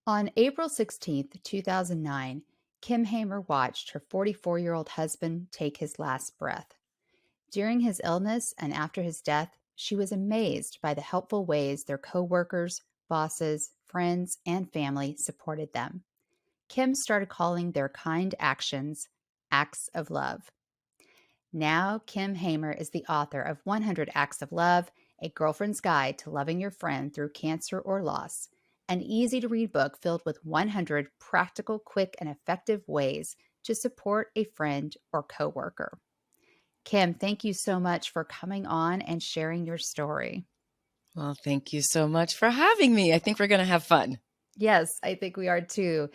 On April 16th, 2009, Kim Hamer watched her 44-year-old husband take his last breath. During his illness and after his death, she was amazed by the helpful ways their coworkers, bosses, friends, and family supported them. Kim started calling their kind actions acts of love. Now, Kim Hamer is the author of 100 Acts of Love, A Girlfriend's Guide to Loving Your Friend Through Cancer or Loss, an easy to read book filled with 100 practical, quick, and effective ways to support a friend or coworker. Kim, thank you so much for coming on and sharing your story. Well, thank you so much for having me. I think we're going to have fun. Yes, I think we are too.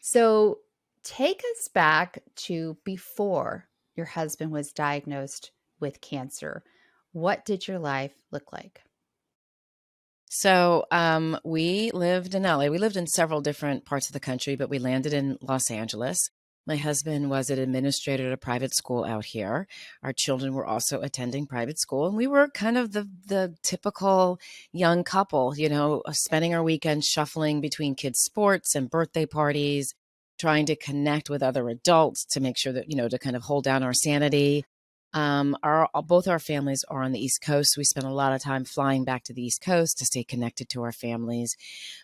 So, take us back to before your husband was diagnosed with cancer. What did your life look like? So, we lived in LA. We lived in several different parts of the country, but we landed in Los Angeles. My husband was an administrator at a private school out here. Our children were also attending private school, and we were kind of the typical young couple, spending our weekends shuffling between kids' sports and birthday parties, trying to connect with other adults to make sure that, to kind of hold down our sanity. Both our families are on the East Coast. We spent a lot of time flying back to the East Coast to stay connected to our families.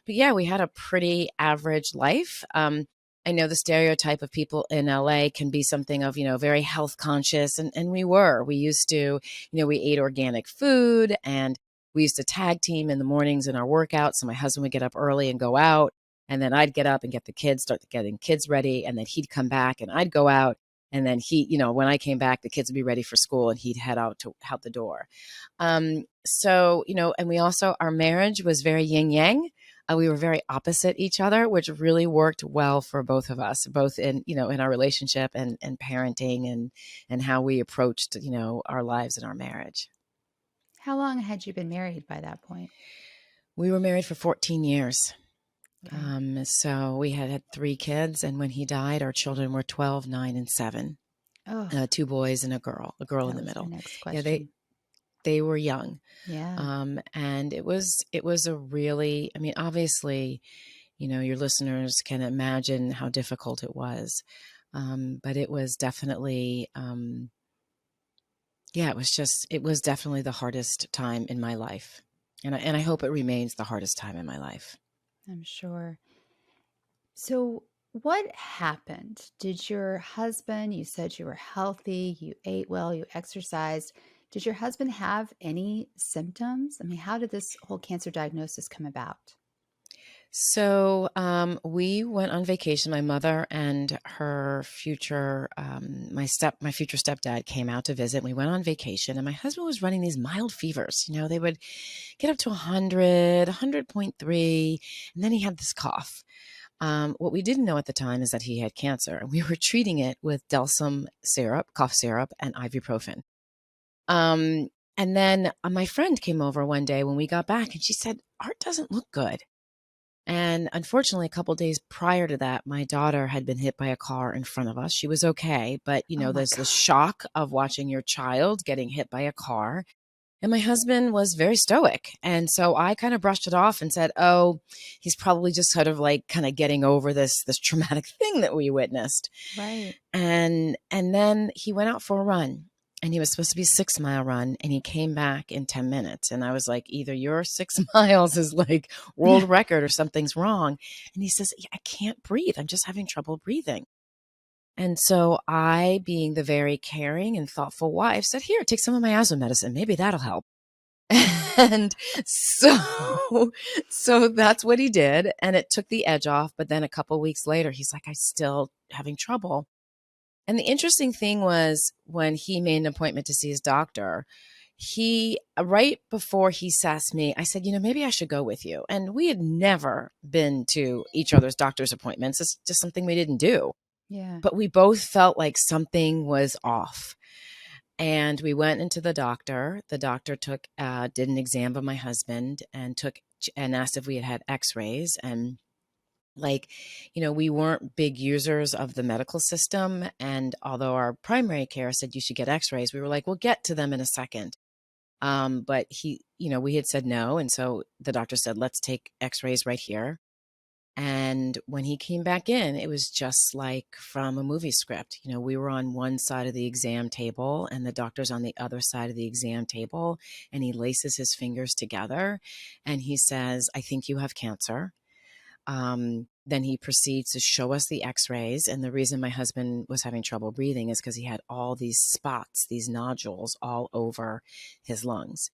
But yeah, we had a pretty average life. I know the stereotype of people in LA can be something of, very health conscious. And we were. We used to, we ate organic food, and we used to tag team in the mornings in our workouts. So my husband would get up early and go out. And then I'd get up and get the kids, start getting kids ready. And then he'd come back and I'd go out. And then when I came back, the kids would be ready for school and he'd head out the door. And we also, our marriage was very yin yang. We were very opposite each other, which really worked well for both of us, both in our relationship and parenting and how we approached, our lives and our marriage. How long had you been married by that point? We were married for 14 years. Okay. So we had 3 kids, and when he died, our children were 12, 9, and 7. Oh, 2 boys and a girl in that the was my middle. next Yeah, question. they were young. Yeah. And it was a really, I mean, obviously, your listeners can imagine how difficult it was. But it was definitely, yeah, it was definitely the hardest time in my life. And I hope it remains the hardest time in my life. I'm sure. So, what happened? Did your husband, you said you were healthy, you ate well, you exercised. Did your husband have any symptoms? I mean, how did this whole cancer diagnosis come about? So we went on vacation. My mother and her future, my future stepdad came out to visit. We went on vacation, and my husband was running these mild fevers. They would get up to 100, 100.3, and then he had this cough. What we didn't know at the time is that he had cancer, and we were treating it with Delsum syrup, cough syrup, and ibuprofen. And then my friend came over one day when we got back, and she said, "Art doesn't look good." And unfortunately, a couple days prior to that, my daughter had been hit by a car in front of us. She was okay, but Oh my there's the God. shock of watching your child getting hit by a car. And my husband was very stoic. And so I kind of brushed it off and said, "Oh, he's probably just sort of like kind of getting over this traumatic thing that we witnessed." Right. And then he went out for a run, and he was supposed to be a 6 mile run, and he came back in 10 minutes. And I was like, either your 6 miles is like world record or something's wrong. And he says, "Yeah, I can't breathe. I'm just having trouble breathing." And so I, being the very caring and thoughtful wife, said, "Here, take some of my asthma medicine. Maybe that'll help." And so that's what he did. And it took the edge off. But then a couple weeks later, he's like, "I'm still having trouble." And the interesting thing was, when he made an appointment to see his doctor, he, right before he sassed me, I said, "Maybe I should go with you." And we had never been to each other's doctor's appointments. It's just something we didn't do. Yeah. But we both felt like something was off. And we went into the doctor. The doctor did an exam of my husband and asked if we had had x-rays. And like, we weren't big users of the medical system. And although our primary care said you should get x-rays, we were like, "We'll get to them in a second." But we had said no. And so the doctor said, "Let's take x-rays right here." And when he came back in, it was just like from a movie script. You know, we were on one side of the exam table and the doctor's on the other side of the exam table. And he laces his fingers together and he says, "I think you have cancer." Then he proceeds to show us the x-rays. And the reason my husband was having trouble breathing is because he had all these spots, these nodules all over his lungs.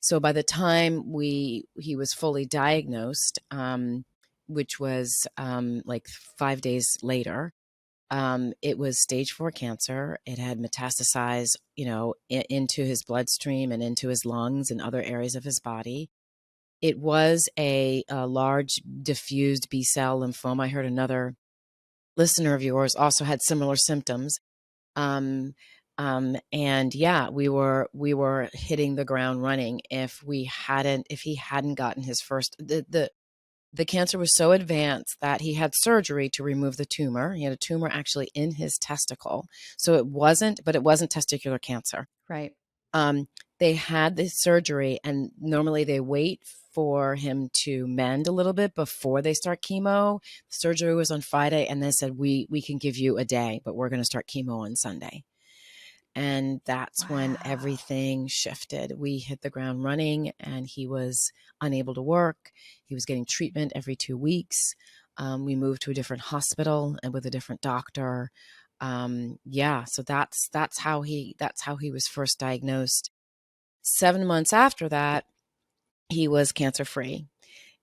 So by the time he was fully diagnosed, which was like 5 days later, it was stage 4 cancer. It had metastasized, into his bloodstream and into his lungs and other areas of his body. It was a large diffused B cell lymphoma. I heard another listener of yours also had similar symptoms. Um, and yeah, we were hitting the ground running if he hadn't gotten his first, the cancer was so advanced that he had surgery to remove the tumor. He had a tumor actually in his testicle. So but it wasn't testicular cancer. Right. Um, they had this surgery, and normally they wait for him to mend a little bit before they start chemo. The surgery was on Friday, and they said, we can give you a day, but we're going to start chemo on Sunday. And that's when Wow. everything shifted. We hit the ground running, and he was unable to work. He was getting treatment every 2 weeks. We moved to a different hospital and with a different doctor. Yeah, so that's how he was first diagnosed. 7 months after that, he was cancer free,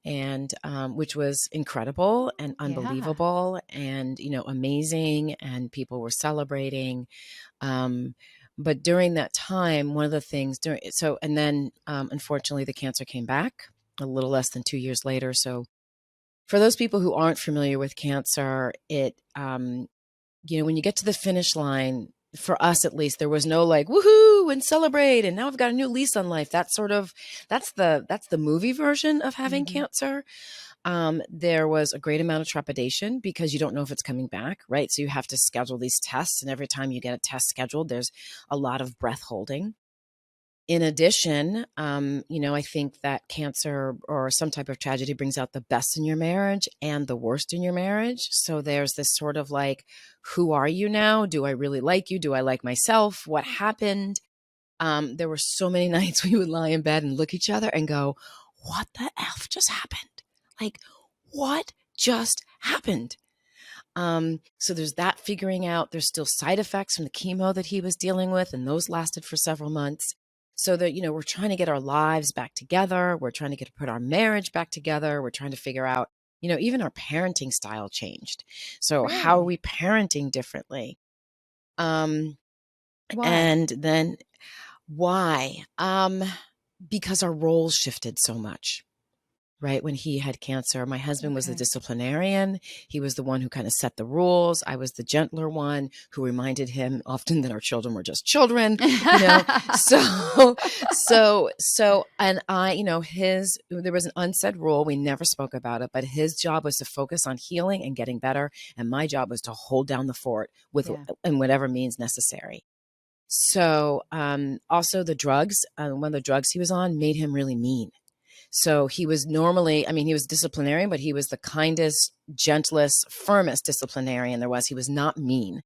and which was incredible and Yeah. unbelievable, and amazing, and people were celebrating. Um, but during that time, one of the things and then unfortunately the cancer came back a little less than 2 years later. So for those people who aren't familiar with cancer, when you get to the finish line, for us at least, there was no like woohoo and celebrate and now I've got a new lease on life. That's the movie version of having Hmm. cancer. There was a great amount of trepidation because you don't know if it's coming back, right? So you have to schedule these tests, and every time you get a test scheduled, there's a lot of breath holding. In addition, I think that cancer or some type of tragedy brings out the best in your marriage and the worst in your marriage. So there's this sort of like, who are you now? Do I really like you? Do I like myself? What happened? There were so many nights we would lie in bed and look at each other and go, what the F just happened? Like, what just happened? So there's that figuring out. There's still side effects from the chemo that he was dealing with, and those lasted for several months. So that, we're trying to get our lives back together. We're trying to put our marriage back together. We're trying to figure out, even our parenting style changed. So how are Really? we parenting differently? Um, Why? and then why? Because our roles shifted so much. Right when he had cancer, my husband was the Okay. disciplinarian. He was the one who kind of set the rules. I was the gentler one who reminded him often that our children were just children, you know. So, and there was an unsaid rule. We never spoke about it, but his job was to focus on healing and getting better, and my job was to hold down the fort Yeah. in whatever means necessary. So, also the drugs, one of the drugs he was on made him really mean. So he was normally, I mean, he was disciplinarian, but he was the kindest, gentlest, firmest disciplinarian there was. He was not mean,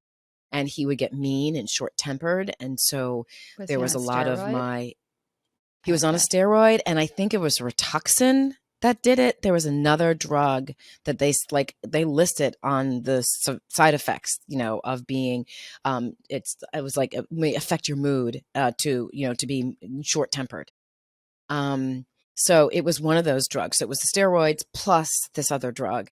and he would get mean and short tempered. And so Was there he on was a a lot of steroid? he was on a Okay. steroid, and I think it was Rituxan that did it. There was another drug that they listed on the side effects, of being, it was like it may affect your mood, to be short tempered. Um, so it was one of those drugs. So it was the steroids plus this other drug.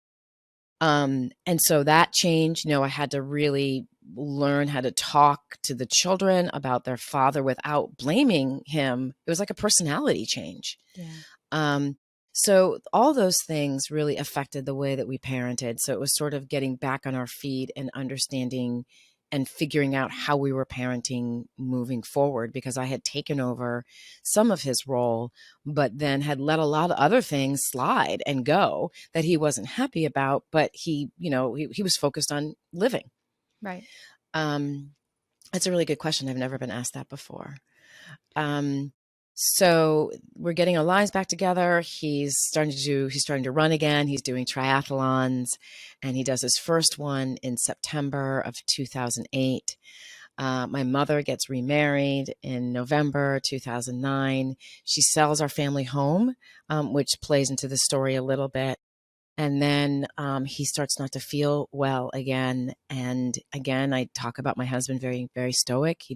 And so that changed. I had to really learn how to talk to the children about their father without blaming him. It was like a personality change. Yeah. Um, so all those things really affected the way that we parented. So it was sort of getting back on our feet and understanding and figuring out how we were parenting moving forward, because I had taken over some of his role, but then had let a lot of other things slide and go that he wasn't happy about, but he was focused on living. Right. Um, that's a really good question. I've never been asked that before. Um, So we're getting our lives back together. He's starting to run again. He's doing triathlons, and he does his first one in September of 2008. My mother gets remarried in November 2009. She sells our family home, which plays into the story a little bit. And then he starts not to feel well again. And again, I talk about my husband very, very stoic. He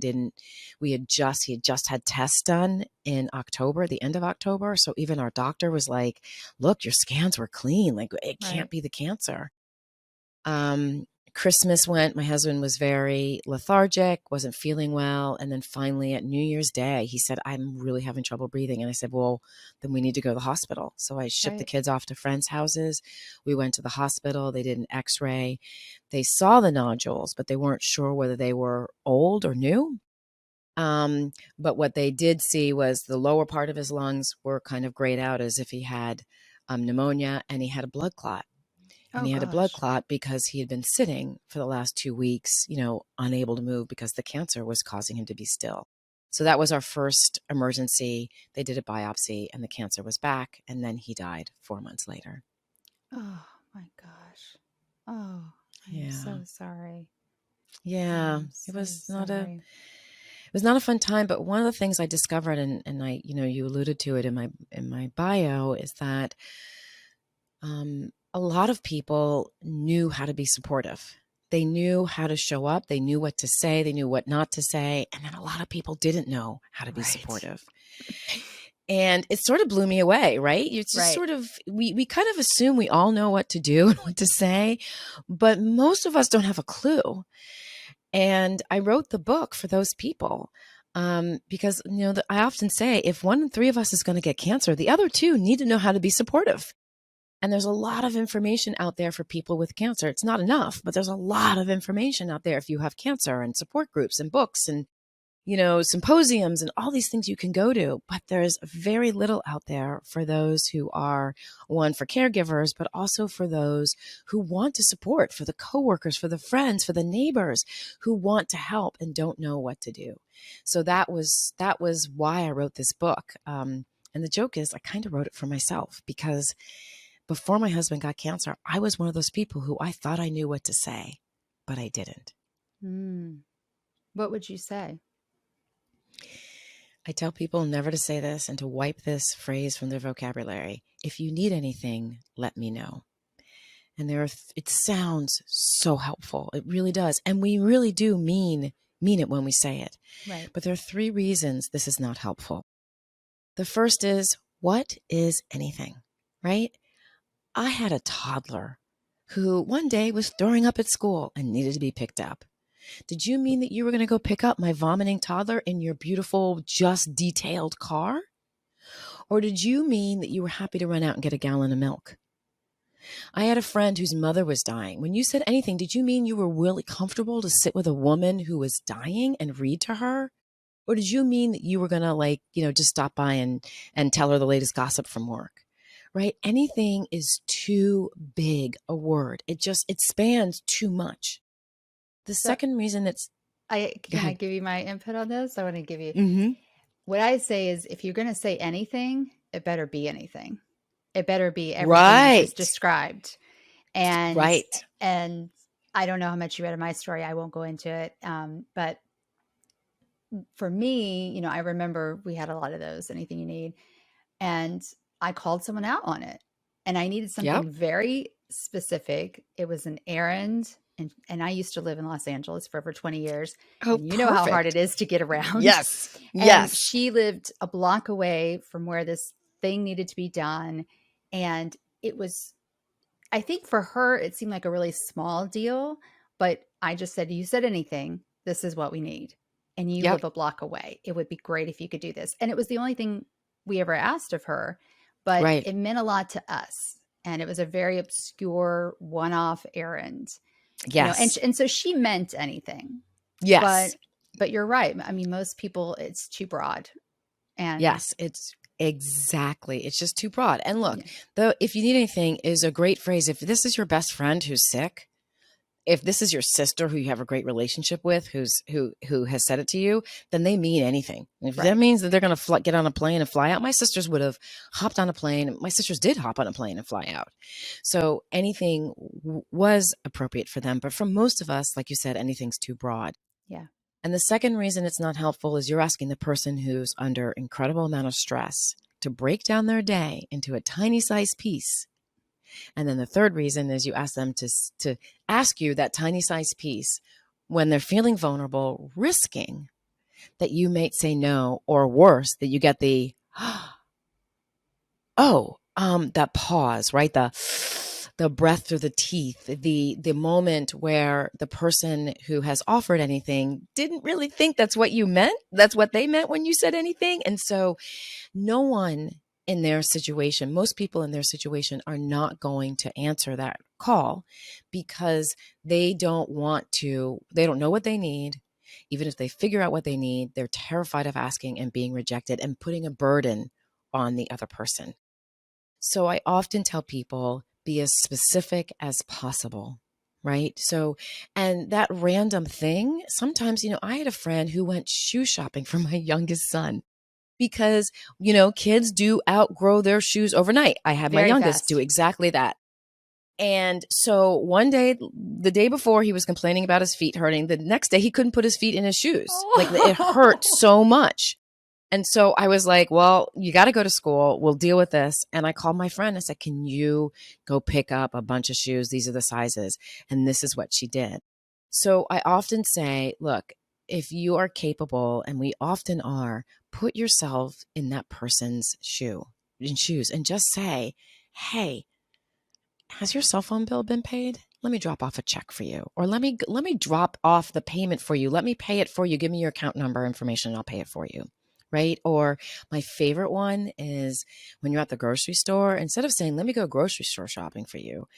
had just had tests done in October, the end of October. So even our doctor was like, look, your scans were clean. Like, it Right. can't be the cancer. Um, Christmas went, my husband was very lethargic, wasn't feeling well. And then finally at New Year's Day, he said, I'm really having trouble breathing. And I said, well, then we need to go to the hospital. So I shipped the Right. kids off to friends' houses. We went to the hospital. They did an x-ray. They saw the nodules, but they weren't sure whether they were old or new. But what they did see was the lower part of his lungs were kind of grayed out as if he had pneumonia, and he had a blood clot. And Oh he had a blood gosh. clot because he had been sitting for the last 2 weeks, unable to move because the cancer was causing him to be still. So that was our first emergency. They did a biopsy and the cancer was back. And then he died 4 months later. Oh my gosh. Oh, I am Yeah. so sorry. I Yeah. am It so was not a sorry. it was not a fun time, but one of the things I discovered, and I, you alluded to it in my bio, is that a lot of people knew how to be supportive. They knew how to show up. They knew what to say. They knew what not to say. And then a lot of people didn't know how to be Right. supportive. And it sort of blew me away, right? You just Right. sort of, we kind of assume we all know what to do and what to say, but most of us don't have a clue. And I wrote the book for those people. Because I often say if one in three of us is going to get cancer, the other two need to know how to be supportive. And there's a lot of information out there for people with cancer. It's not enough, but there's a lot of information out there if you have cancer, and support groups and books and, symposiums and all these things you can go to. But there's very little out there for those who are, one, for caregivers, but also for those who want to support, for the coworkers, for the friends, for the neighbors who want to help and don't know what to do. So that was why I wrote this book. And the joke is I kind of wrote it for myself because before my husband got cancer, I was one of those people who I thought I knew what to say, but I didn't. Mm. What would you say? I tell people never to say this and to wipe this phrase from their vocabulary. If you need anything, let me know. And it sounds so helpful. It really does. And we really do mean it when we say it. Right. But there are three reasons this is not helpful. The first is, what is anything, right? I had a toddler who one day was throwing up at school and needed to be picked up. Did you mean that you were going to go pick up my vomiting toddler in your beautiful, just detailed car? Or did you mean that you were happy to run out and get a gallon of milk? I had a friend whose mother was dying. When you said anything, did you mean you were really comfortable to sit with a woman who was dying and read to her? Or did you mean that you were going to just stop by and tell her the latest gossip from work? Right? Anything is too big a word. It spans too much. The So second reason it's Go can I ahead. give you my input on this? I want to give you Mhm. what I say is if you're going to say anything, it better be anything. It better be everything you just Right. described. And Right. and I don't know how much you read of my story. I won't go into it. But for me, I remember we had a lot of those, anything you need. And I called someone out on it. And I needed Yep. something very specific. It was an errand. And I used to live in Los Angeles for over 20 years. Oh, And you know how hard it perfect. is to get around. Yes. And Yes. she lived a block away from where this thing needed to be done. And it was, I think for her, it seemed like a really small deal. But I just said, you said anything, this is what we need. And you Yep. live a block away. It would be great if you could do this. And it was the only thing we ever asked of her, but Right. it meant a lot to us. And it was a very obscure one-off errand, and Yes. and so she meant anything. But Yes. but you're right. I mean, most people it's too broad. And Yes. It's just too broad. And look, yeah, though, if you need anything is a great phrase. If this is your best friend who's sick, if this is your sister who you have a great relationship with, who has said it to you, then they mean anything. And if that Right. means that they're going to get on a plane and fly out, my sisters would have hopped on a plane. My sisters did hop on a plane and fly out. So anything was appropriate for them. But for most of us, like you said, anything's too broad. Yeah. And the second reason it's not helpful is you're asking the person who's under incredible amount of stress to break down their day into a tiny size piece. And then the third reason is you ask them to ask you that tiny size piece when they're feeling vulnerable, risking that you may say no, or worse, that you get the, that pause, right? The breath through the teeth, the moment where the person who has offered anything didn't really think that's what you meant. That's what they meant when you said anything. And so no one in their situation, most people in their situation are not going to answer that call because they don't know what they need. Even if they figure out what they need, they're terrified of asking and being rejected and putting a burden on the other person. So I often tell people, be as specific as possible, right? So, and that random thing, sometimes, I had a friend who went shoe shopping for my youngest son because, kids do outgrow their shoes overnight. I had my Very youngest do fast. exactly that. And so one day, the day before, he was complaining about his feet hurting. The next day, he couldn't put his feet in his shoes. Like it hurt Oh. so much. And so I was like, well, you got to go to school. We'll deal with this. And I called my friend. I said, can you go pick up a bunch of shoes? These are the sizes. And this is what she did. So I often say, look, if you are capable, and we often are, put yourself in that person's shoes and just say, hey, has your cell phone bill been paid? Let me drop off a check for you. Or let me drop off the payment for you. Let me pay it for you. Give me your account number information and I'll pay it for you. Right? Or my favorite one is when you're at the grocery store, instead of saying, let me go grocery store shopping for you,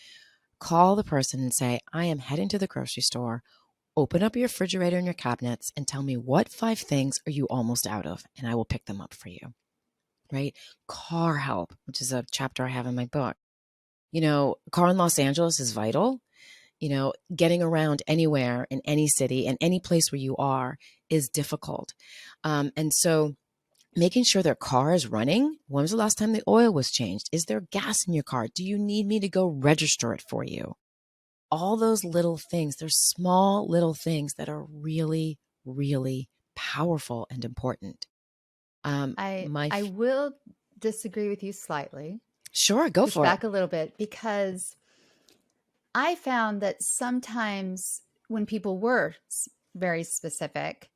call the person and say, I am heading to the grocery store. Open up your refrigerator and your cabinets and tell me what 5 things are you almost out of, and I will pick them up for you. Right? Car help, which is a chapter I have in my book. Car in Los Angeles is vital. Getting around anywhere in any city and any place where you are is difficult. And so making sure their car is running. When was the last time the oil was changed? Is there gas in your car? Do you need me to go register it for you? All those little things, they're small little things that are really, really powerful and important. I My I will disagree with you slightly. Sure, go Push for it. back a little bit because I found that sometimes when people were very specific,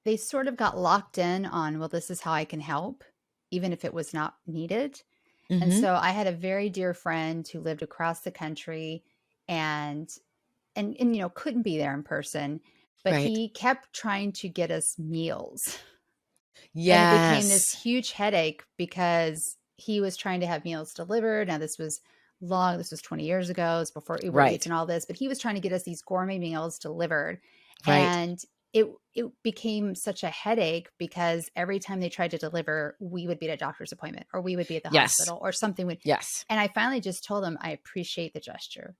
they sort of got locked in on, well, this is how I can help, even if it was not needed. And Mm-hmm. so I had a very dear friend who lived across the country and couldn't be there in person, but Right. he kept trying to get us meals. And it became this Yes. huge headache because he was trying to have meals delivered. Now this was 20 years ago. It was before Uber Eats Right. and all this, but he was trying to get us these gourmet meals delivered. Right. And it became such a headache because every time they tried to deliver, we would be at a doctor's appointment or we would be at the Yes. hospital or something would. Yes. And I finally just told him, I appreciate the gesture.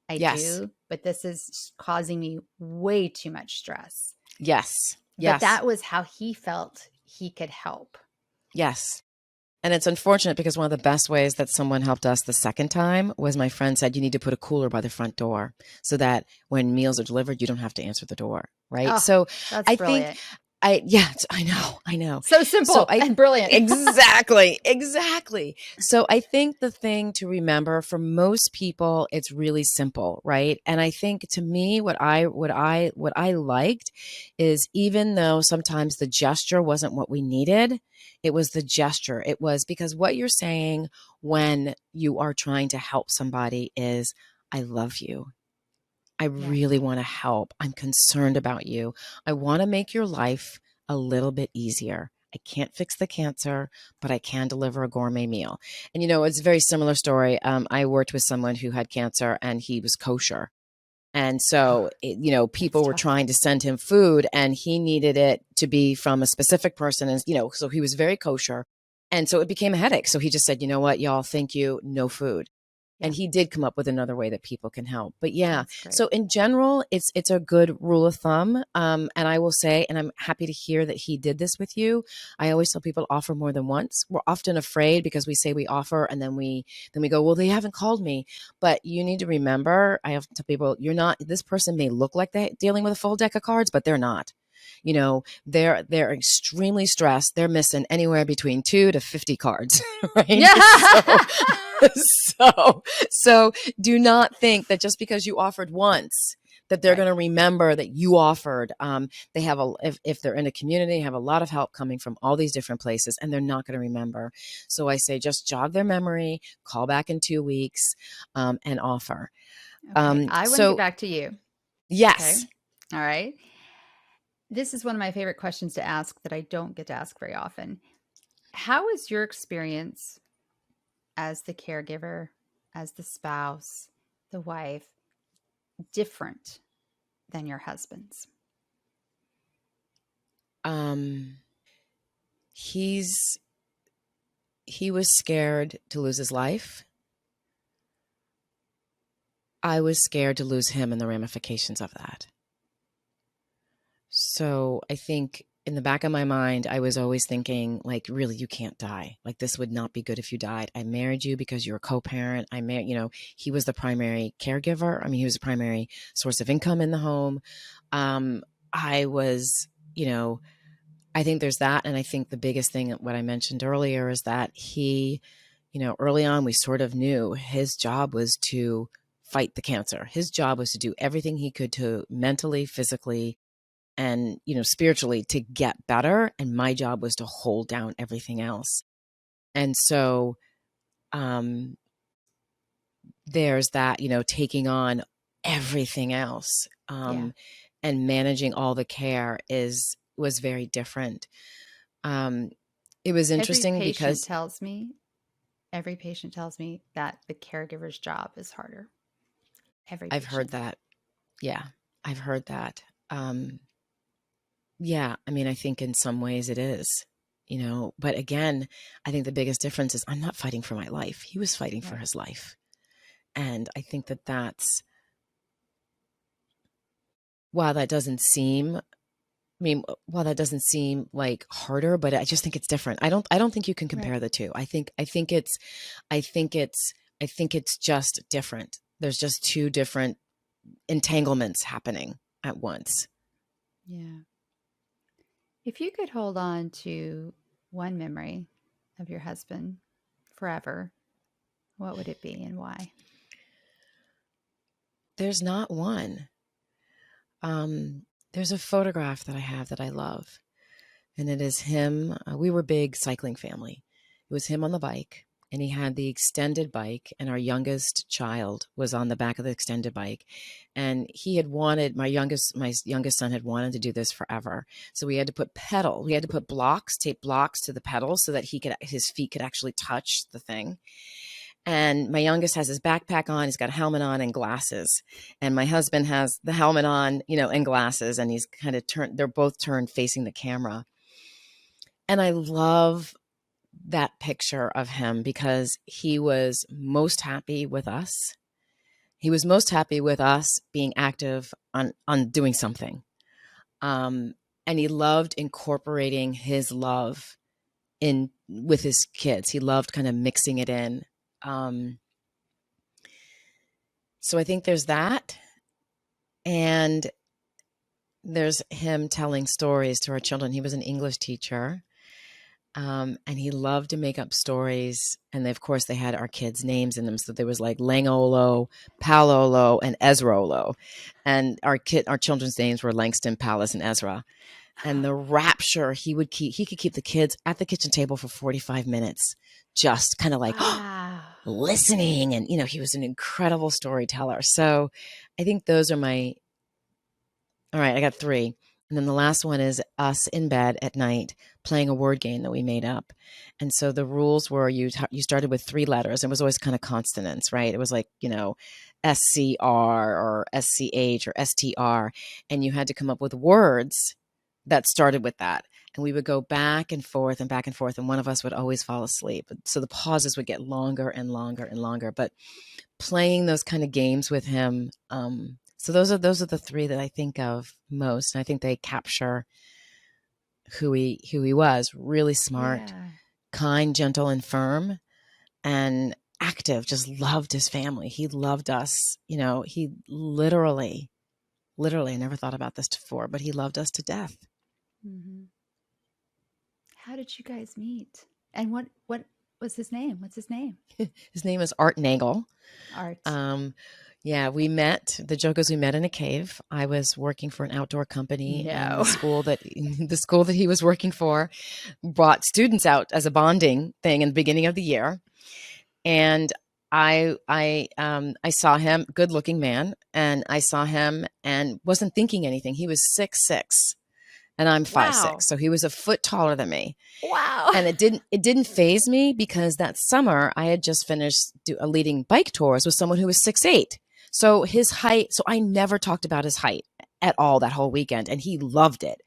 I Yes. do, but this is causing me way too much stress. Yes. But Yes. that was how he felt he could help. Yes. And it's unfortunate because one of the best ways that someone helped us the second time was my friend said, you need to put a cooler by the front door so that when meals are delivered, you don't have to answer the door. Right. Oh, So that's I think brilliant. I know. So So simple I and brilliant. exactly. So I think the thing to remember for most people, it's really simple, right? And I think to me, what I liked is even though sometimes the gesture wasn't what we needed, it was the gesture. It was because what you're saying when you are trying to help somebody is, I love you. I Yeah. really want to help. I'm concerned about you. I want to make your life a little bit easier. I can't fix the cancer, but I can deliver a gourmet meal. And it's a very similar story. I worked with someone who had cancer and he was kosher. And so, That's people were tough. trying to send him food and he needed it to be from a specific person. And, so he was very kosher. And so it became a headache. So he just said, you know what, y'all, thank you, no food. Yeah. And he did come up with another way that people can help. But yeah, That's great. so in general, it's a good rule of thumb. And I will say, and I'm happy to hear that he did this with you. I always tell people offer more than once. We're often afraid because we say we offer and then we go, well, they haven't called me. But you need to remember, I have to tell people, you're not, this person may look like they're dealing with a full deck of cards, but they're not. They're extremely stressed. They're missing anywhere between 2 to 50 cards, right? So, Yeah. so do not think that just because you offered once that they're Right. going to remember that you offered. They have if they're in a community, have a lot of help coming from all these different places, and they're not going to remember. So I say, just jog their memory, call back in 2 weeks, and offer. Okay. I want to get So back to you. Okay. yes, All right. This is one of my favorite questions to ask that I don't get to ask very often. How is your experience as the caregiver, as the spouse, the wife, different than your husband's? um, he's he was scared to lose his life. I was scared to lose him and the ramifications of that. So I think in the back of my mind, I was always thinking, like, really, you can't die. Like, this would not be good if you died. I married you because you're a co-parent. He was the primary caregiver. I mean, he was the primary source of income in the home. I was, I think there's that. And I think the biggest thing, what I mentioned earlier, is that early on, we sort of knew his job was to fight the cancer. His job was to do everything he could to mentally, physically, and spiritually to get better, and my job was to hold down everything else. And so there's that, taking on everything else, Yeah. and managing all the care was very different. um it was Every interesting patient because tells me, every patient tells me that the caregiver's job is harder. Every I've heard patient. that. Yeah, I've heard that. Yeah, I mean, I think in some ways it is, but again, I think the biggest difference is I'm not fighting for my life. He was fighting for Right. his life. And I think while that doesn't seem, while that doesn't seem like harder, but I just think it's different. I don't think you can Right. compare the two. I think it's just different. There's just two different entanglements happening at once. Yeah. If you could hold on to one memory of your husband forever, what would it be and why? There's not one. There's a photograph that I have that I love, and it is him. We were a big cycling family. It was him on the bike, and he had the extended bike, and our youngest child was on the back of the extended bike. And my youngest son had wanted to do this forever. So we had to put tape blocks to the pedals so that his feet could actually touch the thing. And my youngest has his backpack on, he's got a helmet on and glasses. And my husband has the helmet on, and glasses, and he's kind of they're both turned facing the camera. And I love that picture of him because he was most happy with us. He was most happy with us being active on doing something. And he loved incorporating his love in with his kids. He loved kind of mixing it in. Um, so I think there's that. And there's him telling stories to our children. He was an English teacher. And he loved to make up stories. And of course, they had our kids' names in them. So there was like Langolo, Palolo, and Ezrolo. And our children's names were Langston, Palace, and Ezra. And the rapture he could keep the kids at the kitchen table for 45 minutes, just kind of like Wow. listening. And, he was an incredible storyteller. So I think those are all right, I got three. And then the last one is us in bed at night playing a word game that we made up. And so the rules were you started with three letters. It was always kind of consonants, right? It was like, SCR or SCH or STR. And you had to come up with words that started with that. And we would go back and forth and back and forth. And one of us would always fall asleep. So the pauses would get longer and longer and longer. But playing those kind of games with him. So those are the three that I think of most. And I think they capture who he was. Really smart, Yeah. kind, gentle, and firm, and active. Just loved his family. He loved us. He literally, I never thought about this before, but he loved us to death. Hmm. How did you guys meet? And what was his name? What's his name? His name is Art Nagel. Art. Um, yeah, we met. The joke is we met in a cave. I was working for an outdoor company, and the No. school that the school that he was working for brought students out as a bonding thing in the beginning of the year. And I saw him, good looking man, and I saw him and wasn't thinking anything. He was 6'6", and I'm 5'6", Wow. so he was a foot taller than me. Wow. And it didn't phase me because that summer I had just finished leading bike tours with someone who was 6'8". So his height, so I never talked about his height at all that whole weekend, and he loved it.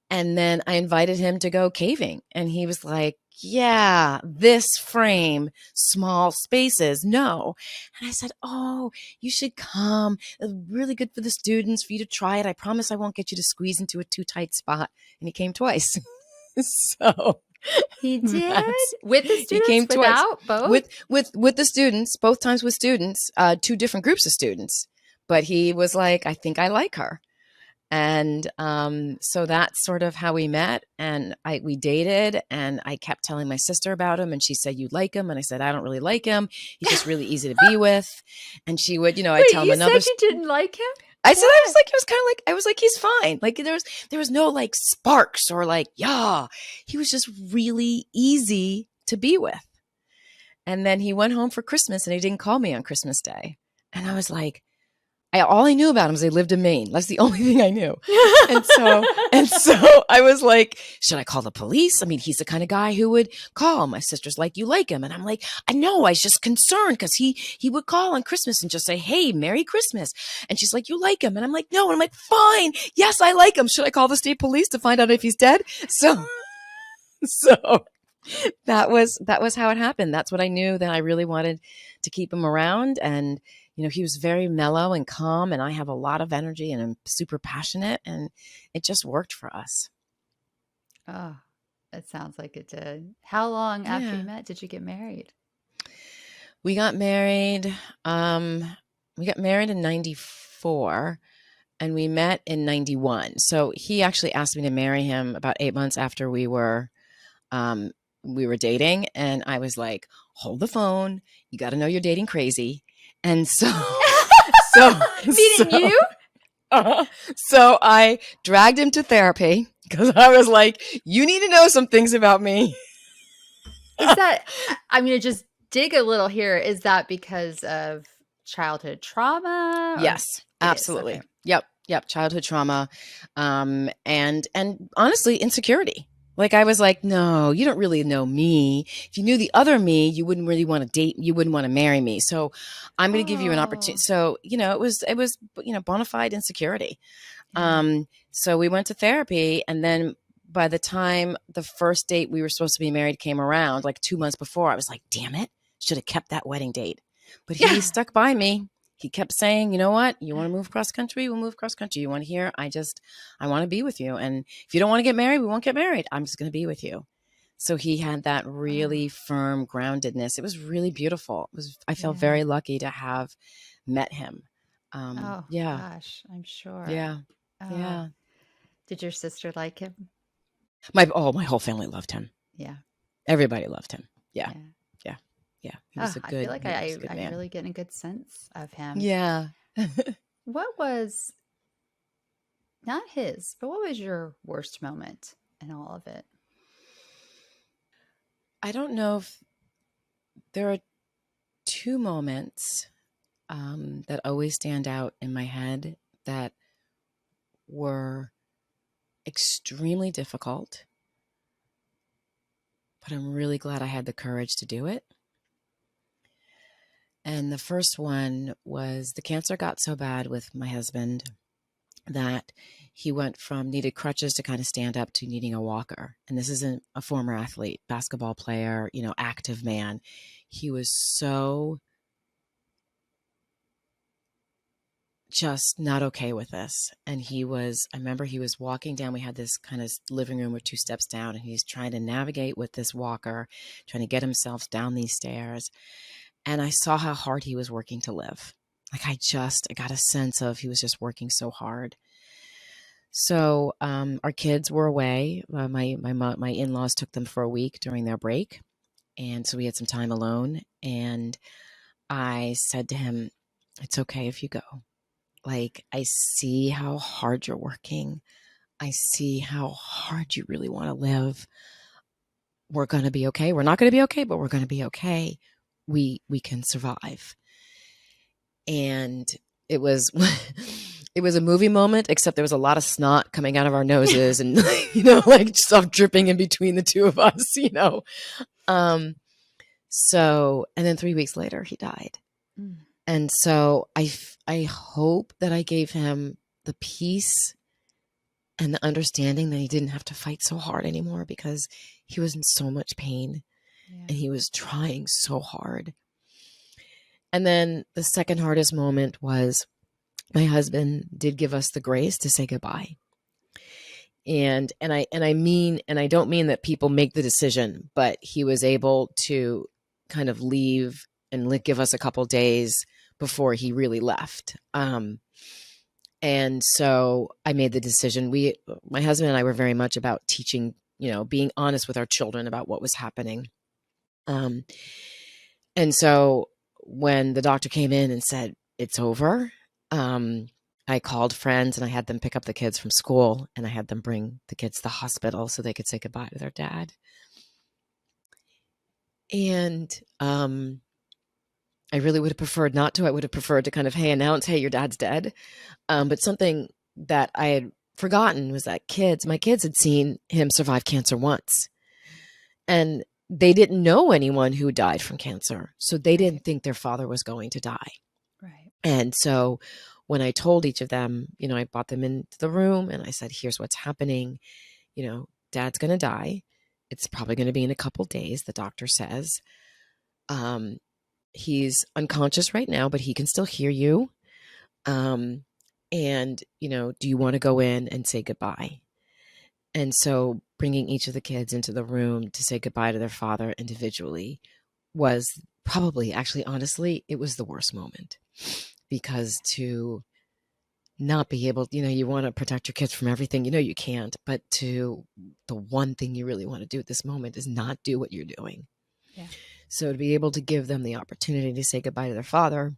And then I invited him to go caving, and he was like, yeah, this frame, small spaces, no. And I said, oh, you should come. It's really good for the students for you to try it. I promise I won't get you to squeeze into a too tight spot. And he came twice. So He did? that's With the he students? came twice Without? Both? with the students, both times with students, two different groups of students. But he was like, I think I like her. And so that's sort of how we met. And we dated, and I kept telling my sister about him, and she said, you like him? And I said, I don't really like him. He's just really easy to be with. And she would, I'd Wait, tell him you another. said you didn't like him? I said, What? I was like, he's fine. Like there was no like sparks or like, yeah, he was just really easy to be with. And then he went home for Christmas, and he didn't call me on Christmas Day. And I was like, all I knew about him was they lived in Maine. That's the only thing I knew. And so I was like, should I call the police? I mean, he's the kind of guy who would call. My sister's like, you like him? And I'm like, I know. I was just concerned because he would call on Christmas and just say, hey, Merry Christmas. And she's like, you like him? And I'm like, no. And I'm like, fine. Yes, I like him. Should I call the state police to find out if he's dead? So that was how it happened. That's what I knew, that I really wanted to keep him around. And he was very mellow and calm, and I have a lot of energy, and I'm super passionate, and it just worked for us. Oh, it sounds like it did. How long after you Yeah. met did you get married? We got married. We got married in 94, and we met in 91. So he actually asked me to marry him about 8 months after we were dating, and I was like, hold the phone. You got to know you're dating crazy. And so, Meaning so, you? so I dragged him to therapy because I was like, you need to know some things about me. Is that, I'm going to just dig a little here. Is that because of childhood trauma? Or Yes, it is. absolutely. Okay. Yep. Childhood trauma, and honestly, insecurity. Like I was like, no, you don't really know me. If you knew the other me, you wouldn't really want to date. You wouldn't want to marry me. So I'm going to give you an opportunity. Oh, So it was bona fide insecurity. yeah. So we went to therapy, and then by the time the first date we were supposed to be married came around, like 2 months before, I was like, damn it, should have kept that wedding date. But he stuck by me. He kept saying, you know what? You want to move cross country? We'll move cross country. You want to hear? I want to be with you. And if you don't want to get married, we won't get married. I'm just going to be with you. So he had that Oh, really firm groundedness. It was really beautiful. I felt yeah. very lucky to have met him. Oh, Yeah, gosh, I'm sure. yeah, Oh, yeah. did your sister like him? My whole family loved him. Yeah. Everybody loved him. Yeah, Yeah. yeah, yeah. Oh, I feel like He was a good I'm man. really getting a good sense of him. Yeah. What was not his, but what was your worst moment in all of it? I don't know if there are two moments that always stand out in my head that were extremely difficult, but I'm really glad I had the courage to do it. And the first one was the cancer got so bad with my husband that he went from needed crutches to kind of stand up to needing a walker. And this isn't a former athlete, basketball player, active man. He was so just not okay with this. And I remember he was walking down. We had this kind of living room with 2 steps down, and he's trying to navigate with this walker, trying to get himself down these stairs. And I saw how hard he was working to live. Like I got a sense of he was just working so hard. So our kids were away. My in-laws took them for a week during their break, and so we had some time alone. And I said to him, "It's okay if you go. Like, I see how hard you're working. I see how hard you really want to live. We're going to be okay. We're not going to be okay, but we're going to be okay. We can survive." And it was it was a movie moment, except there was a lot of snot coming out of our noses and like stuff dripping in between the two of us. Um so and then 3 weeks later he died. Mm. And so I hope that I gave him the peace and the understanding that he didn't have to fight so hard anymore, because he was in so much pain Yeah. and he was trying so hard. And then the second hardest moment was my husband did give us the grace to say goodbye. And I don't mean that people make the decision, but he was able to kind of leave and give us a couple days before he really left. And so I made the decision. My husband and I were very much about teaching, being honest with our children about what was happening. Um, and so when the doctor came in and said, it's over, I called friends and I had them pick up the kids from school, and I had them bring the kids to the hospital so they could say goodbye to their dad. And I really would have preferred not to. I would have preferred to kind of, announce, hey, your dad's dead. But something that I had forgotten was that my kids had seen him survive cancer once. And they didn't know anyone who died from cancer. So they didn't think their father was going to die. Right. And so when I told each of them, I brought them into the room and I said, here's what's happening. Dad's going to die. It's probably going to be in a couple days, the doctor says. He's unconscious right now, but he can still hear you. And, do you want to go in and say goodbye? And so bringing each of the kids into the room to say goodbye to their father individually was probably, actually, honestly, it was the worst moment, because to not be able, you want to protect your kids from everything, you can't, but the one thing you really want to do at this moment is not do what you're doing. Yeah. So to be able to give them the opportunity to say goodbye to their father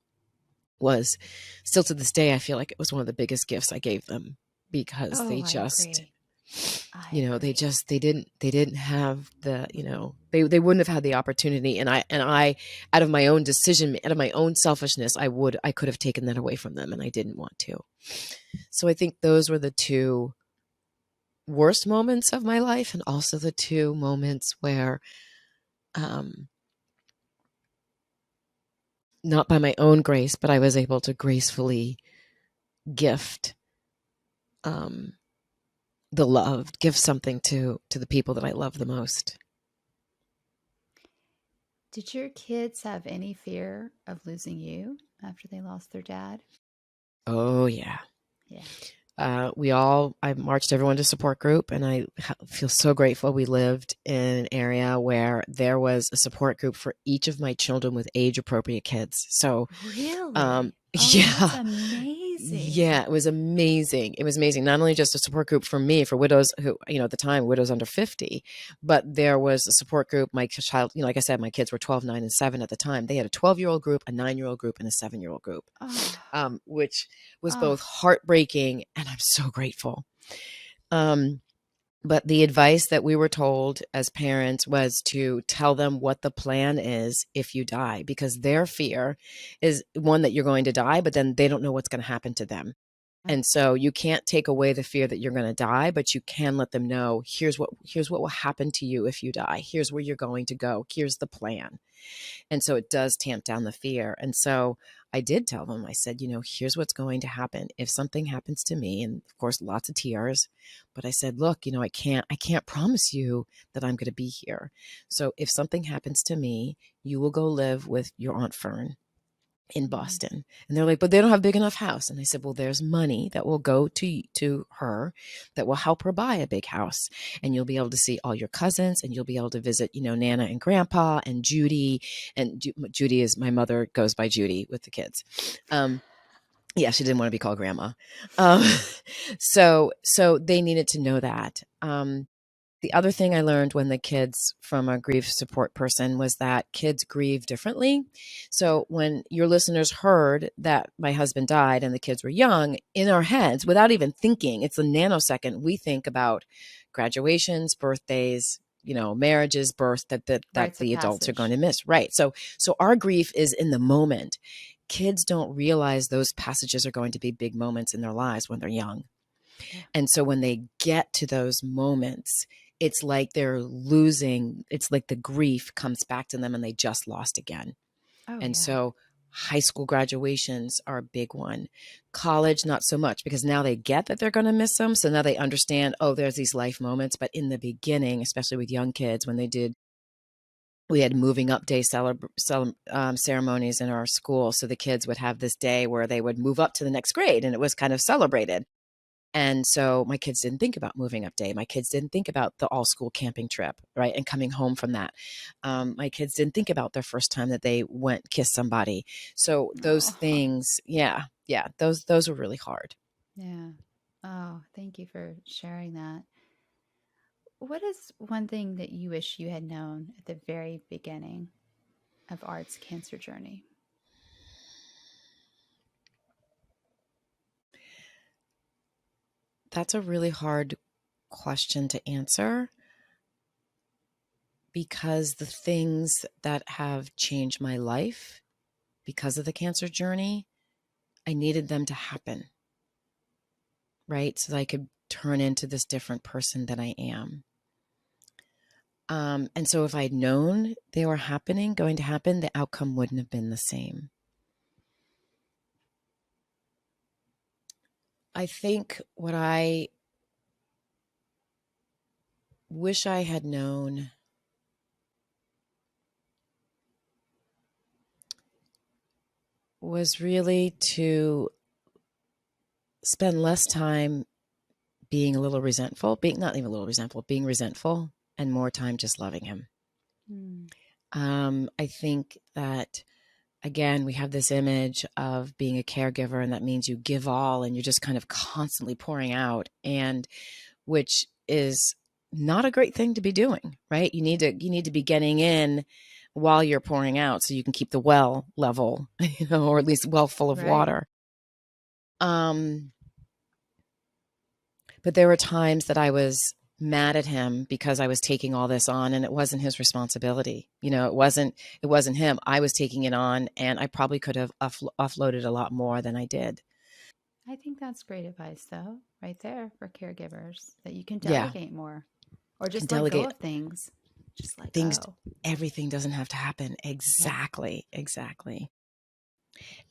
was still, to this day, I feel like it was one of the biggest gifts I gave them, because Oh, they I just, agree. I agree. they didn't have the, they wouldn't have had the opportunity. And I, out of my own decision, out of my own selfishness, I could have taken that away from them, and I didn't want to. So I think those were the two worst moments of my life, and also the two moments where, not by my own grace, but I was able to gracefully gift, the love, give something to the people that I love the most. Did your kids have any fear of losing you after they lost their dad? Oh yeah. Yeah. I marched everyone to support group, and I feel so grateful we lived in an area where there was a support group for each of my children with age appropriate kids. So, Really? Oh, that's yeah, amazing. yeah, it was amazing. It was amazing. Not only just a support group for me, for widows who, at the time, widows under 50, but there was a support group. My child, like I said, my kids were 12, 9, and 7 at the time. They had a 12-year-old group, a 9-year-old group, and a 7-year-old group, Oh, which was oh, both heartbreaking, and I'm so grateful. But the advice that we were told as parents was to tell them what the plan is if you die, because their fear is, one, that you're going to die, but then they don't know what's going to happen to them. And so you can't take away the fear that you're going to die, but you can let them know, here's what will happen to you if you die. Here's where you're going to go. Here's the plan. And so it does tamp down the fear. And so I did tell them, I said, here's what's going to happen if something happens to me. And of course, lots of tears. But I said, look, I can't promise you that I'm going to be here. So if something happens to me, you will go live with your Aunt Fern. in Mm. Boston. And they're like, but they don't have a big enough house. And I said, well, there's money that will go to her that will help her buy a big house. And you'll be able to see all your cousins, and you'll be able to visit, Nana and Grandpa and Judy. And Judy is, my mother goes by Judy with the kids. Yeah, she didn't want to be called grandma. Um, so they needed to know that. The other thing I learned when the kids from a grief support person was that kids grieve differently. So when your listeners heard that my husband died and the kids were young, in our heads, without even thinking, it's a nanosecond, we think about graduations, birthdays, marriages, birth that Rites of the adults are going passage. to miss. Right. So our grief is in the moment. Kids don't realize those passages are going to be big moments in their lives when they're young. Yeah. And so when they get to those moments, it's like they're losing, it's like the grief comes back to them and they just lost again. Oh, And yeah. so high school graduations are a big one. College, not so much, because now they get that they're going to miss them. So now they understand, oh, there's these life moments. But in the beginning, especially with young kids, we had moving up day ceremonies in our school. So the kids would have this day where they would move up to the next grade, and it was kind of celebrated. And so my kids didn't think about moving up day. My kids didn't think about the all school camping trip, right? And coming home from that. My kids didn't think about their first time that they went kiss somebody. So those Oh, things, yeah, those were really hard. yeah. Oh, thank you for sharing that. What is one thing that you wish you had known at the very beginning of Art's cancer journey? That's a really hard question to answer, because the things that have changed my life because of the cancer journey, I needed them to happen, right? So that I could turn into this different person that I am. And so if I'd known they were going to happen, the outcome wouldn't have been the same. I think what I wish I had known was really to spend less time being a little resentful, being not even a little resentful, being resentful, and more time just loving him. Mm. I think that, again, we have this image of being a caregiver, and that means you give all and you're just kind of constantly pouring out, and which is not a great thing to be doing, right? You need to be getting in while you're pouring out so you can keep the well level, or at least well full of Right. water. Um, but there were times that I was mad at him because I was taking all this on, and it wasn't his responsibility. It wasn't him. I was taking it on, and I probably could have offloaded a lot more than I did. I think that's great advice, though, right there for caregivers that you can Yeah, delegate more or can just let go delegate of things. Just let things. go. Everything doesn't have to happen. Yeah. Exactly, exactly.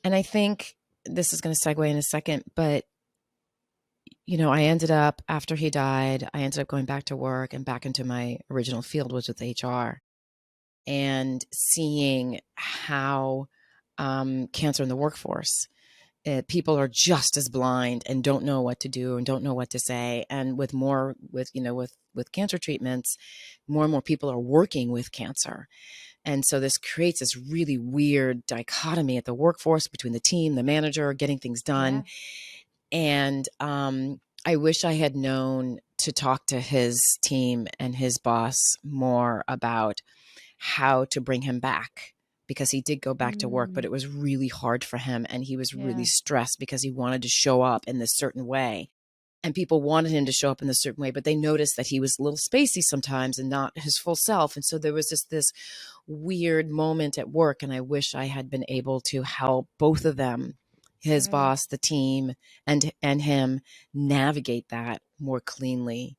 And I think this is going to segue in a second, but I ended up, after he died, I ended up going back to work and back into my original field, which was HR, and seeing how cancer in the workforce, people are just as blind and don't know what to do and don't know what to say. And with cancer treatments, more and more people are working with cancer. And so this creates this really weird dichotomy at the workforce between the team, the manager, getting things done. Yeah. And I wish I had known to talk to his team and his boss more about how to bring him back, because he did go back to work, but Mm. it was really hard for him. And he was really Yeah. stressed because he wanted to show up in this certain way. And people wanted him to show up in this certain way, but they noticed that he was a little spacey sometimes and not his full self. And so there was just this weird moment at work. And I wish I had been able to help both of them, his Right. boss, the team, and him, navigate that more cleanly.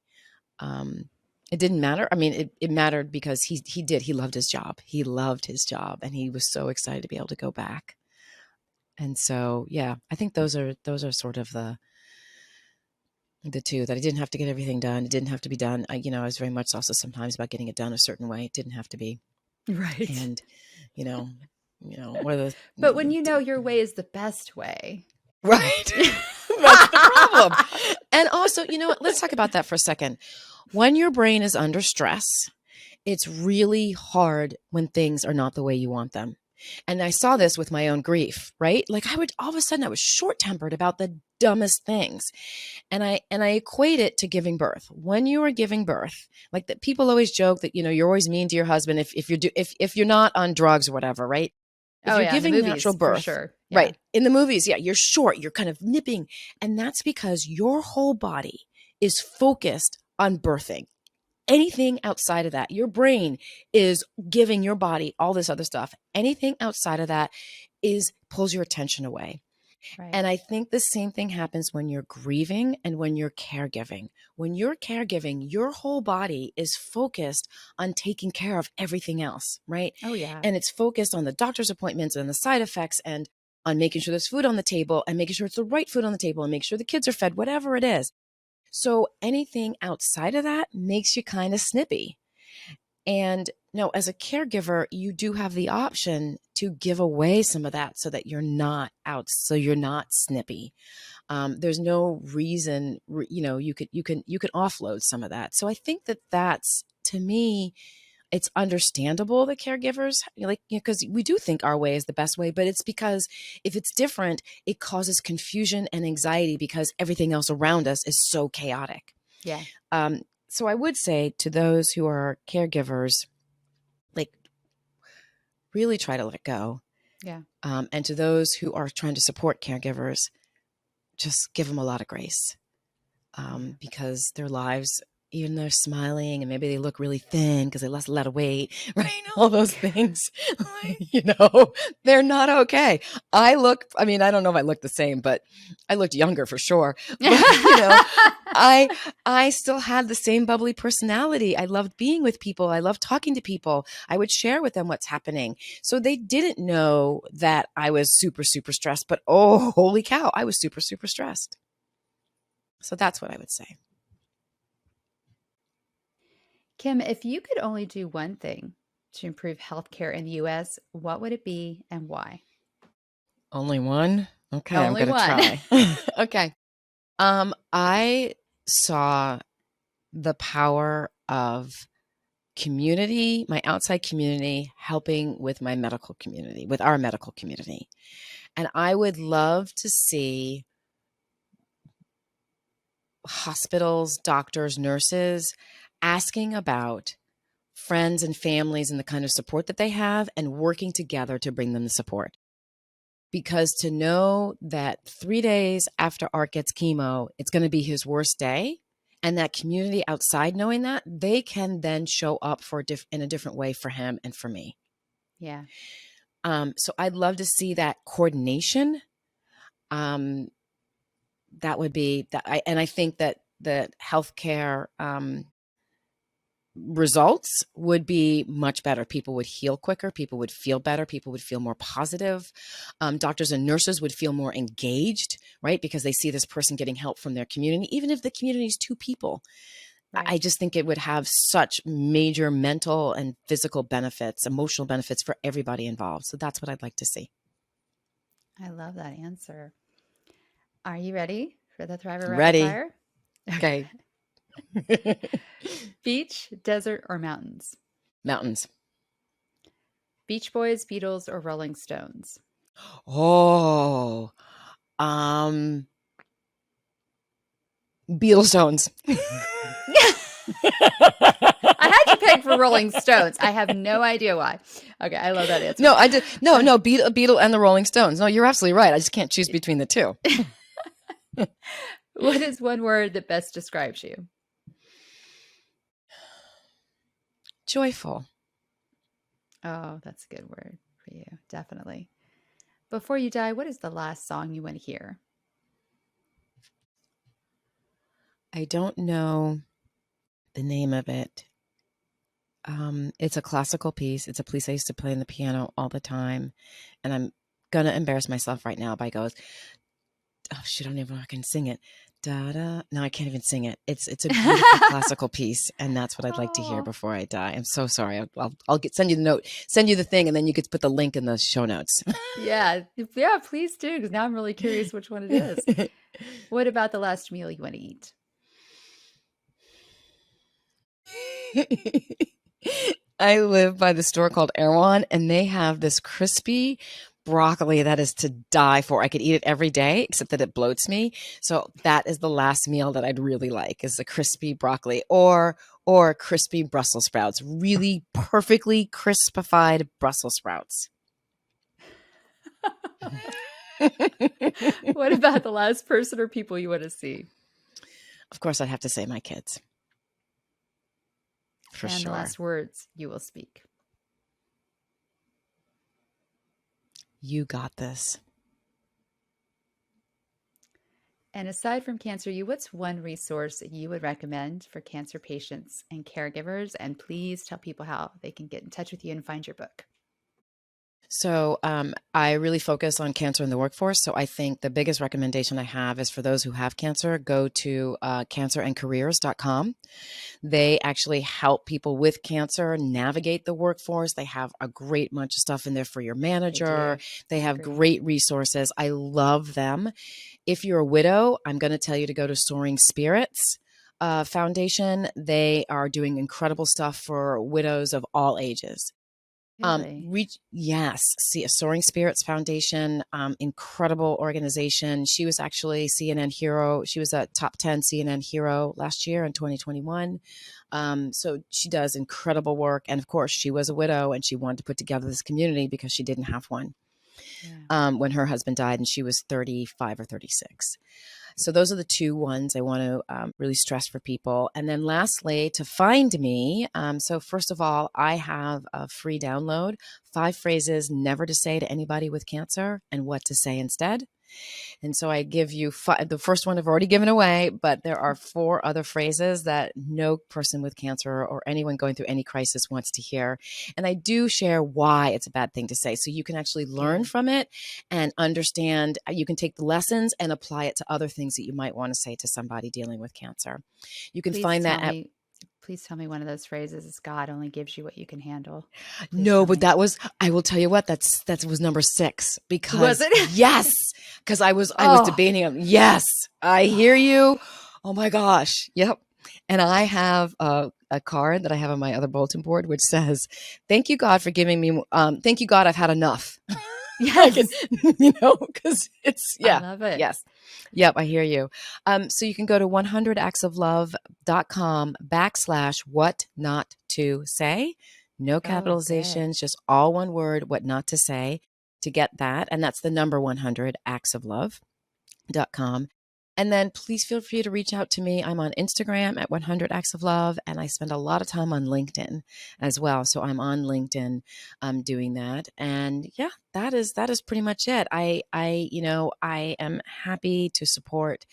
Um, it didn't matter. I mean, it mattered because he loved his job. He loved his job, and he was so excited to be able to go back. And so, yeah, I think those are sort of the two, that I didn't have to get everything done. It didn't have to be done. I was very much also sometimes about getting it done a certain way. It didn't have to be. Right. And, you know, what are But when you the know your way is the best way. right. That's the problem. And also, you know what? Let's talk about that for a second. When your brain is under stress, it's really hard when things are not the way you want them. And I saw this with my own grief, right? Like all of a sudden I was short-tempered about the dumbest things. And I equate it to giving birth. When you are giving birth, like that people always joke that, you're always mean to your husband if you're not on drugs or whatever, right? If Oh, you're yeah, in the giving natural movies, for birth, sure. Yeah. right? In the movies, yeah, you're short, you're kind of nipping. And that's because your whole body is focused on birthing. Anything outside of that, your brain is giving your body all this other stuff. Anything outside of that pulls your attention away. Right. And I think the same thing happens when you're grieving and when you're caregiving. When you're caregiving, your whole body is focused on taking care of everything else, right? Oh, yeah. And it's focused on the doctor's appointments and the side effects and on making sure there's food on the table and making sure it's the right food on the table and make sure the kids are fed, whatever it is. So anything outside of that makes you kind of snippy. And no, as a caregiver, you do have the option to give away some of that so that you're not out, so you're not snippy. There's no reason, you can offload some of that. So I think that's, to me, it's understandable that caregivers because we do think our way is the best way, but it's because if it's different, it causes confusion and anxiety because everything else around us is so chaotic. Yeah. So I would say to those who are caregivers, like really try to let it go. Yeah. And to those who are trying to support caregivers, just give them a lot of grace because their lives, even they're smiling and maybe they look really thin because they lost a lot of weight, right? All those things, they're not okay. I don't know if I look the same, but I looked younger for sure. But, I still had the same bubbly personality. I loved being with people. I loved talking to people. I would share with them what's happening. So they didn't know that I was super, super stressed, but oh, holy cow, I was super, super stressed. So that's what I would say. Kim, if you could only do one thing to improve healthcare in the US, what would it be and why? Only one? Okay, I'm Only going to one. try. Okay. I saw the power of community, my outside community, helping with my medical community, with our medical community. And I would love to see hospitals, doctors, nurses asking about friends and families and the kind of support that they have and working together to bring them the support. Because to know that 3 days after Art gets chemo, it's going to be his worst day, and that community outside knowing that, they can then show up in a different way for him and for me. Yeah. So I'd love to see that coordination. That would be that. And I think that the healthcare results would be much better. People would heal quicker. People would feel better. People would feel more positive. Doctors and nurses would feel more engaged, right? Because they see this person getting help from their community, even if the community is 2 people. Right. I just think it would have such major mental and physical benefits, emotional benefits for everybody involved. So that's what I'd like to see. I love that answer. Are you ready for the Thriver Rapid Ready. Fire? Okay. Beach, desert, or mountains? Mountains. Beach Boys, Beatles, or Rolling Stones? Oh, Beetlestones. I had you pegged for Rolling Stones. I have no idea why. Okay, I love that answer. No, I did. No, Beatle and the Rolling Stones. No, you're absolutely right. I just can't choose between the two. What is one word that best describes you? Joyful. Oh, that's a good word for you. Definitely. Before you die, what is the last song you want to hear? I don't know the name of it. It's a classical piece. It's a piece I used to play on the piano all the time. And I'm going to embarrass myself right now by goes, oh, shit, I don't even know if I can sing it. Da da. No, I can't even sing it. It's a beautiful classical piece, and that's what I'd like to hear Oh, before I die. I'm so sorry. I'll send you the note, send you the thing, and then you could put the link in the show notes. yeah. Yeah, please do, because now I'm really curious which one it is. What about the last meal you want to eat? I live by the store called Erewhon, and they have this crispy broccoli that is to die for. I could eat it every day, except that it bloats me. So that is the last meal that I'd really like, is the crispy broccoli or crispy Brussels sprouts, really perfectly crispified Brussels sprouts. What about the last person or people you want to see? Of course, I'd have to say my kids, for And the sure. last words you will speak. You got this. And aside from Cancer U, what's one resource that you would recommend for cancer patients and caregivers? And please tell people how they can get in touch with you and find your book. So I really focus on cancer in the workforce. So I think the biggest recommendation I have is for those who have cancer, go to cancerandcareers.com. They actually help people with cancer navigate the workforce. They have a great bunch of stuff in there for your They manager. do. They I have agree. great resources. I love them. If you're a widow, I'm going to tell you to go to Soaring Spirits Foundation. They are doing incredible stuff for widows of all ages. Really? Yes, see a Soaring Spirits Foundation, incredible organization. She was actually CNN hero. She was a top 10 CNN hero last year in 2021. So she does incredible work. And of course, she was a widow and she wanted to put together this community because she didn't have one Yeah. when her husband died and she was 35 or 36. So those are the two ones I want to really stress for people. And then lastly, to find me. So first of all, I have a free download, 5 phrases never to say to anybody with cancer and what to say instead. And so I give you the first one I've already given away, but there are 4 other phrases that no person with cancer or anyone going through any crisis wants to hear. And I do share why it's a bad thing to say. So you can actually learn Good. from it and understand. You can take the lessons and apply it to other things that you might want to say to somebody dealing with cancer. You can Please find that tell at me. Please tell me one of those phrases is God only gives you what you can handle. Please no, tell but me. I will tell you what, that was number 6 Was because it? yes, because I was Oh. debating them. Yes, I hear you. Oh my gosh. Yep. And I have a card that I have on my other bulletin board, which says, thank you, God, for giving me, thank you, God, I've had enough. I can, Yes. because it's, I yeah, love it. yes. Yep, I hear you. So you can go to 100actsoflove.com/what not to say. No Oh, good. capitalizations, just all one word, what not to say to get that. And that's the number 100actsoflove.com. And then please feel free to reach out to me. I'm on Instagram at 100 Acts of Love, and I spend a lot of time on LinkedIn as well. So I'm on LinkedIn doing that. And yeah, that is pretty much it. I am happy to support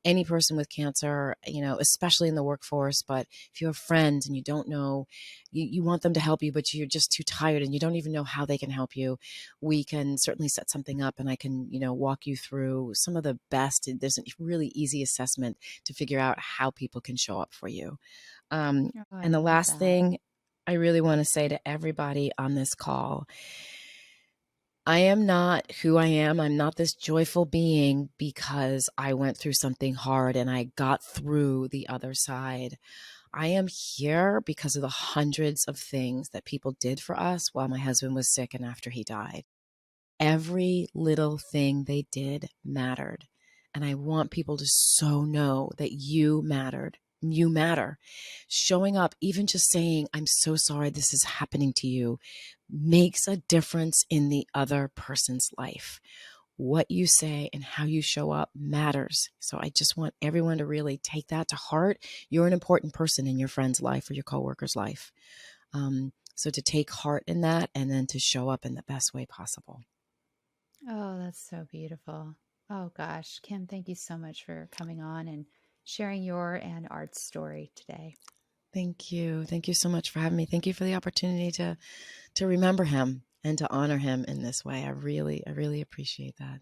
any person with cancer, especially in the workforce. But if you have friends and you don't know, you want them to help you, but you're just too tired and you don't even know how they can help you, we can certainly set something up and I can, walk you through some of the best. There's a really easy assessment to figure out how people can show up for you. Oh, I And the love last that. thing I really want to say to everybody on this call, I am not who I am. I'm not this joyful being because I went through something hard and I got through the other side. I am here because of the hundreds of things that people did for us while my husband was sick and after he died. Every little thing they did mattered. And I want people to so know that you mattered. You matter. Showing up, even just saying, I'm so sorry this is happening to you, makes a difference in the other person's life. What you say and how you show up matters. So I just want everyone to really take that to heart. You're an important person in your friend's life or your coworker's life. So to take heart in that and then to show up in the best way possible. Oh, that's so beautiful. Oh, gosh. Kim, thank you so much for coming on and sharing your and Art's story today. Thank you. Thank you so much for having me. Thank you for the opportunity to remember him and to honor him in this way. I really appreciate that.